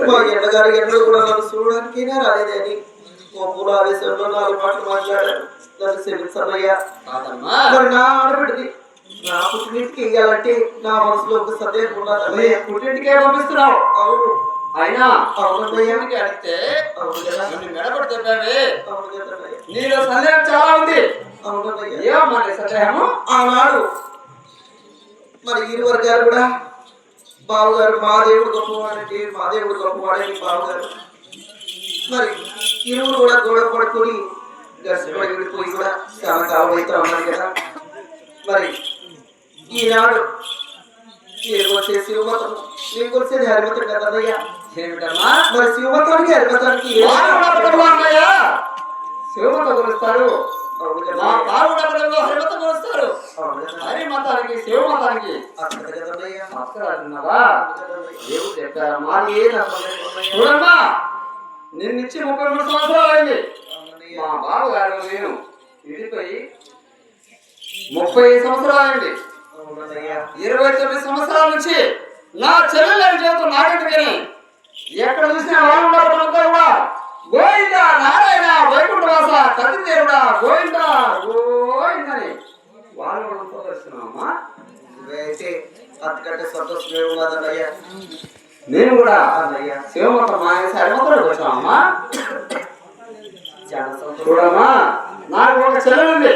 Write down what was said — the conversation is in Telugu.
మా ఎండగారి ఎండలు కూడా నన్ను చూడడానికి రాలేదని కోపుల ఆవేశంలో 4 మాటలు మాట్లాడారు. నన్ను క్షమించమయ్యా. మరి నా ఆడబిడ్డది నా పుట్టింటికి ఇయ్యాలంటే నా మనసులో ఒక సందేహం ఉన్నది. పుట్టింటికే పంపిస్తున్నావు? అవును. అయినా అవునయ్యా. అడిగితే అవును కదా. మెడపడి చెప్పావే. అవును కదా. నీలో సందేహం చాలా ఉంది. అవునయ్యా. ఏమమ్మా నీ సందేహము? ఆనాడు మరి ఇరు వర్గాలు కూడా బావగారు మా దేవుడు గొప్పవాడంటే మా దేవుడు గొప్పవాడని బావగారు మరి ఇరువురు కూడా గొడవ పడుకొని గడిచిపోయి విడిపోయి కూడా చాలా కాలం అవుతా ఉన్నారు కదా. మరి ఈనాడు నేను వచ్చే శివమతం నీకు వచ్చేది హరిమతం కదయ్యా. ఏమిటమ్మా? మరి శివమతానికి హరిమతానికి శివమతం కొలుస్తారు, హరిమతానికి శివమతానికి చూడమ్మా. నిన్నిచ్చి 33 సంవత్సరాలు అయింది. మా బావగారు నేను విడిపోయి 30 సంవత్సరాలు అయింది. 29 సంవత్సరాల నుంచి నా చెల్లెలు చేతులు నాకెందుకని ఎక్కడ చూసినా వాళ్ళు ఉండరు కూడా గోవింద నారాయణ వైకుంఠవాస కది దేవుడా గోవింద గోవిందని వాళ్ళు కూడా ప్రదర్శనమ్మా. అయితే అంతకంటే సంతోషమే ఉన్నదన్నయ్యా. నేను కూడా శివమతం మానేసి హరిమతంలోకి వచ్చామమ్మా. చూడమ్మా, నాకు ఒక చెల్లెలు ఉంది.